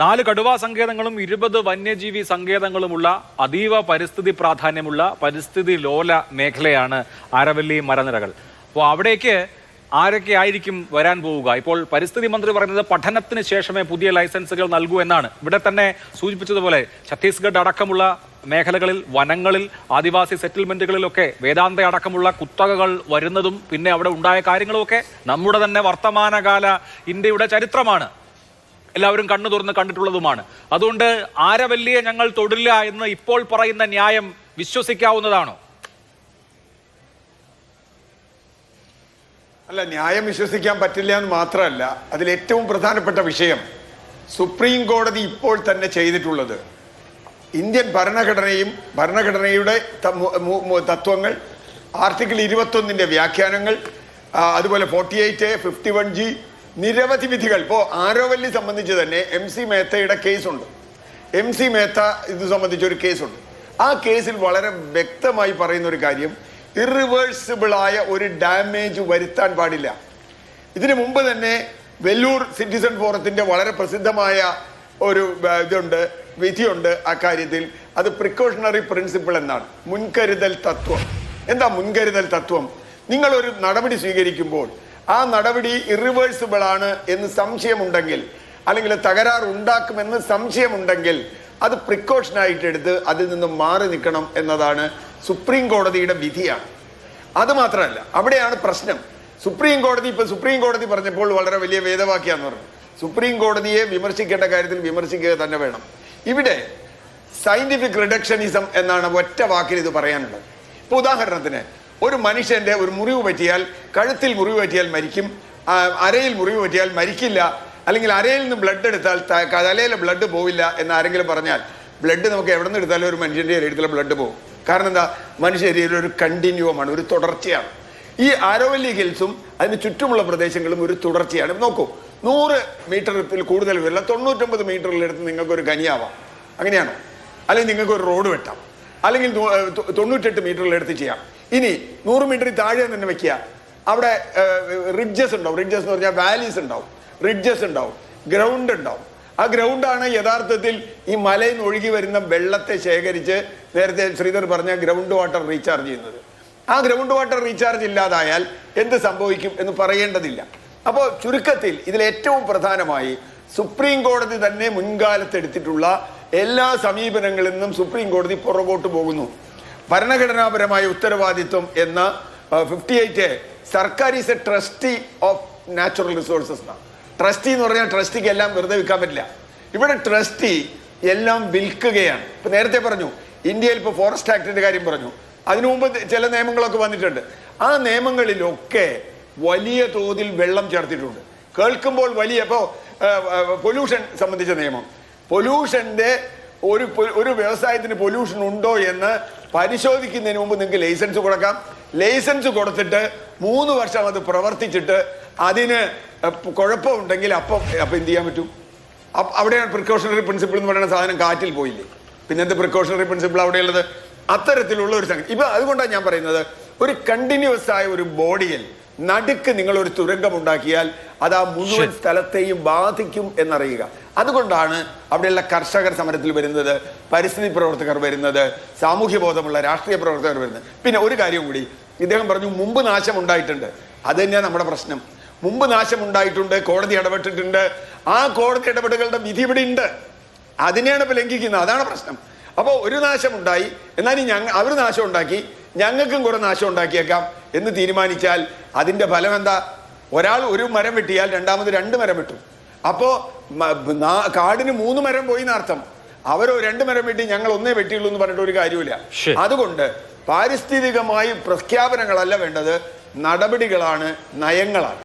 4 കടുവാ സങ്കേതങ്ങളും 20 വന്യജീവി സങ്കേതങ്ങളുമുള്ള അതീവ പരിസ്ഥിതി പ്രാധാന്യമുള്ള പരിസ്ഥിതി ലോല മേഖലയാണ് ആരവല്ലി മരനിരകൾ. അപ്പോൾ അവിടേക്ക് ആരൊക്കെ ആയിരിക്കും വരാൻ പോവുക? ഇപ്പോൾ പരിസ്ഥിതി മന്ത്രി പറയുന്നത് പഠനത്തിന് ശേഷമേ പുതിയ ലൈസൻസുകൾ നൽകൂ എന്നാണ്. ഇവിടെ തന്നെ സൂചിപ്പിച്ചതുപോലെ ഛത്തീസ്ഗഡ് അടക്കമുള്ള മേഖലകളിൽ, വനങ്ങളിൽ, ആദിവാസി സെറ്റിൽമെന്റുകളിലൊക്കെ വേദാന്ത അടക്കമുള്ള കുത്തകകൾ വരുന്നതും പിന്നെ അവിടെ ഉണ്ടായ കാര്യങ്ങളുമൊക്കെ നമ്മുടെ തന്നെ വർത്തമാനകാല ഇന്ത്യയുടെ ചരിത്രമാണ്. എല്ലാവരും കണ്ണു തുറന്ന് കണ്ടിട്ടുള്ളതുമാണ്. അതുകൊണ്ട് ആരവല്ലിയെ ഞങ്ങൾ തൊടില്ല എന്ന് ഇപ്പോൾ പറയുന്ന ന്യായം വിശ്വസിക്കാവുന്നതാണോ? അല്ല, ന്യായം വിശ്വസിക്കാൻ പറ്റില്ല എന്ന് മാത്രമല്ല, അതിലേറ്റവും പ്രധാനപ്പെട്ട വിഷയം സുപ്രീം കോടതി ഇപ്പോൾ തന്നെ ചെയ്തിട്ടുള്ളത് ഇന്ത്യൻ ഭരണഘടനയുടെ തത്വങ്ങൾ, ആർട്ടിക്കിൾ 21 വ്യാഖ്യാനങ്ങൾ, അതുപോലെ 48A, 51G, നിരവധി വിധികൾ. ഇപ്പോൾ ആരവല്ലി സംബന്ധിച്ച് തന്നെ MC മേത്തയുടെ കേസുണ്ട്. MC മേത്ത ഇത് സംബന്ധിച്ചൊരു കേസുണ്ട്. ആ കേസിൽ വളരെ വ്യക്തമായി പറയുന്ന ഒരു കാര്യം, ഇറിവേഴ്സിബിളായ ഒരു ഡാമേജ് വരുത്താൻ പാടില്ല. ഇതിനു മുമ്പ് തന്നെ വെല്ലൂർ സിറ്റിസൺ ഫോറത്തിന്റെ വളരെ പ്രസിദ്ധമായ ഒരു വിധിയുണ്ട് ആ കാര്യത്തിൽ. അത് പ്രിക്കോഷണറി പ്രിൻസിപ്പിൾ എന്നാണ്, മുൻകരുതൽ തത്വം. എന്താ മുൻകരുതൽ തത്വം? നിങ്ങൾ ഒരു നടപടി സ്വീകരിക്കുമ്പോൾ ആ നടപടി ഇറിവേഴ്സിബിൾ ആണ് എന്ന് സംശയമുണ്ടെങ്കിൽ, അല്ലെങ്കിൽ തകരാർ ഉണ്ടാക്കുമെന്ന് സംശയമുണ്ടെങ്കിൽ അത് പ്രിക്കോഷനായിട്ട് എടുത്ത് അതിൽ നിന്നും മാറി നിൽക്കണം എന്നതാണ് സുപ്രീം കോടതിയുടെ വിധിയാണ്. അത് മാത്രമല്ല, അവിടെയാണ് പ്രശ്നം. സുപ്രീം കോടതി പറഞ്ഞപ്പോൾ വളരെ വലിയ വേദവാക്യാന്ന് പറഞ്ഞു. സുപ്രീം കോടതിയെ വിമർശിക്കേണ്ട കാര്യത്തിൽ വിമർശിക്കുക തന്നെ വേണം. ഇവിടെ സയന്റിഫിക് റിഡക്ഷനിസം എന്നാണ് ഒറ്റ വാക്കിൽ ഇത് പറയാനുള്ളത്. ഇപ്പൊ ഉദാഹരണത്തിന്, ഒരു മനുഷ്യന്റെ ഒരു മുറിവ് പറ്റിയാൽ, കഴുത്തിൽ മുറിവ് പറ്റിയാൽ മരിക്കും, അരയിൽ മുറിവ് പറ്റിയാൽ മരിക്കില്ല, അല്ലെങ്കിൽ അരയിൽ നിന്ന് ബ്ലഡ് എടുത്താൽ തലയിലെ ബ്ലഡ് പോവില്ല എന്ന് ആരെങ്കിലും പറഞ്ഞാൽ, ബ്ലഡ് നമുക്ക് എവിടെ നിന്ന് എടുത്താലും ഒരു മനുഷ്യന്റെ ശരീരത്തിലെ ബ്ലഡ് പോകും. കാരണം എന്താ? മനുഷ്യ ശരീരം ഒരു കണ്ടിന്യൂമാണ്, ഒരു തുടർച്ചയാണ്. ഈ ആരവല്ലി ഹിൽസും അതിന് ചുറ്റുമുള്ള പ്രദേശങ്ങളും ഒരു തുടർച്ചയാണ്. നോക്കൂ, 100 മീറ്ററിൽ കൂടുതൽ വരില്ല, 99 മീറ്ററിലെടുത്ത് നിങ്ങൾക്കൊരു ഖനിയാവാം. അങ്ങനെയാണോ? അല്ലെങ്കിൽ നിങ്ങൾക്ക് ഒരു റോഡ് വെട്ടാം, അല്ലെങ്കിൽ 98 മീറ്ററിലെടുത്ത് ചെയ്യാം. ഇനി 100 മീറ്ററിൽ താഴെ തന്നെ വെക്കുക, അവിടെ റിഡ്ജസ് ഉണ്ടാവും. റിഡ്ജസ് എന്ന് പറഞ്ഞാൽ വാലീസ് ഉണ്ടാവും, റിഡ്ജസ് ഉണ്ടാവും, ഗ്രൗണ്ട് ഉണ്ടാവും. ആ ഗ്രൗണ്ടാണ് യഥാർത്ഥത്തിൽ ഈ മലയിൽ നിന്ന് ഒഴുകി വരുന്ന വെള്ളത്തെ ശേഖരിച്ച്, നേരത്തെ ശ്രീധർ പറഞ്ഞ ഗ്രൗണ്ട് വാട്ടർ റീചാർജ് ചെയ്യുന്നത്. ആ ഗ്രൗണ്ട് വാട്ടർ റീചാർജ് ഇല്ലാതായാൽ എന്ത് സംഭവിക്കും എന്ന് പറയേണ്ടതില്ല. അപ്പോൾ ചുരുക്കത്തിൽ ഇതിൽ ഏറ്റവും പ്രധാനമായി സുപ്രീം കോടതി തന്നെ മുൻകാലത്ത് എടുത്തിട്ടുള്ള എല്ലാ സമീപനങ്ങളിൽ നിന്നും സുപ്രീം കോടതി പുറകോട്ട് പോകുന്നു. ഭരണഘടനാപരമായ ഉത്തരവാദിത്വം എന്ന 58A, സർക്കാർ is A trustee of natural resources. Trustee എന്ന് പറഞ്ഞാൽ ട്രസ്റ്റിക്ക് എല്ലാം വെറുതെ വിൽക്കാൻ പറ്റില്ല. ഇവിടെ ട്രസ്റ്റി എല്ലാം വിൽക്കുകയാണ്. ഇപ്പൊ നേരത്തെ പറഞ്ഞു, ഇന്ത്യയിൽ ഇപ്പോൾ ഫോറസ്റ്റ് ആക്ടിന്റെ കാര്യം പറഞ്ഞു. അതിനു മുമ്പ് ചില നിയമങ്ങളൊക്കെ വന്നിട്ടുണ്ട്. ആ നിയമങ്ങളിലൊക്കെ വലിയ തോതിൽ വെള്ളം ചേർത്തിട്ടുണ്ട്. കേൾക്കുമ്പോൾ വലിയ, ഇപ്പോൾ പൊല്യൂഷൻ സംബന്ധിച്ച നിയമം, പൊല്യൂഷന്റെ ഒരു വ്യവസായത്തിന് പൊല്യൂഷൻ ഉണ്ടോ എന്ന് പരിശോധിക്കുന്നതിന് മുമ്പ് നിങ്ങൾക്ക് ലൈസൻസ് കൊടുക്കാം. ലൈസൻസ് കൊടുത്തിട്ട് 3 വർഷം അത് പ്രവർത്തിച്ചിട്ട് അതിന് കുഴപ്പമുണ്ടെങ്കിൽ അപ്പം എന്ത് ചെയ്യാൻ പറ്റും? അവിടെയാണ് പ്രിക്കോഷണറി പ്രിൻസിപ്പിൾ എന്ന് പറയുന്ന സാധനം കാറ്റിൽ പോയില്ലേ? പിന്നെ എന്ത് പ്രിക്കോഷണറി പ്രിൻസിപ്പിൾ അവിടെയുള്ളത്? അത്തരത്തിലുള്ള ഒരു സംഗതി. ഇപ്പൊ അതുകൊണ്ടാണ് ഞാൻ പറയുന്നത്, ഒരു കണ്ടിന്യൂസ് ആയ ഒരു ബോഡിയിൽ നടുക്ക് നിങ്ങൾ ഒരു തുരങ്കം ഉണ്ടാക്കിയാൽ അത് ആ മുഴുവൻ സ്ഥലത്തെയും ബാധിക്കും എന്നറിയുക. അതുകൊണ്ടാണ് അവിടെയുള്ള കർഷകർ സമരത്തിൽ വരുന്നത്, പരിസ്ഥിതി പ്രവർത്തകർ വരുന്നത്, സാമൂഹ്യ ബോധമുള്ള രാഷ്ട്രീയ പ്രവർത്തകർ വരുന്നത്. പിന്നെ ഒരു കാര്യം കൂടി, ഇദ്ദേഹം പറഞ്ഞു മുമ്പ് നാശം ഉണ്ടായിട്ടുണ്ട്. അത് തന്നെയാണ് നമ്മുടെ പ്രശ്നം. മുമ്പ് നാശം ഉണ്ടായിട്ടുണ്ട്, കോടതി ഇടപെട്ടിട്ടുണ്ട്. ആ കോടതി ഇടപെടലുകളുടെ വിധി ഇവിടെ ഉണ്ട്. അതിനെയാണ് ഇപ്പൊ ലംഘിക്കുന്നത്. അതാണ് പ്രശ്നം. അപ്പോൾ ഒരു നാശം ഉണ്ടായി, എന്നാലും അവർ നാശം ഉണ്ടാക്കി, ഞങ്ങൾക്കും കുറെ നാശം ഉണ്ടാക്കിയേക്കാം എന്ന് തീരുമാനിച്ചാൽ അതിന്റെ ഫലം എന്താ? ഒരാൾ ഒരു മരം വെട്ടിയാൽ രണ്ടാമത് 2 മരം വെട്ടും. അപ്പോ കാടിന് 3 മരം പോയി എന്നർത്ഥം. അവരോ 2 മരം വെട്ടി, ഞങ്ങൾ 1 വെട്ടിയുള്ളൂ എന്ന് പറഞ്ഞിട്ട് ഒരു കാര്യമില്ല. അതുകൊണ്ട് പാരിസ്ഥിതികമായി പ്രഖ്യാപനങ്ങളല്ല വേണ്ടത്, നടപടികളാണ്, നയങ്ങളാണ്.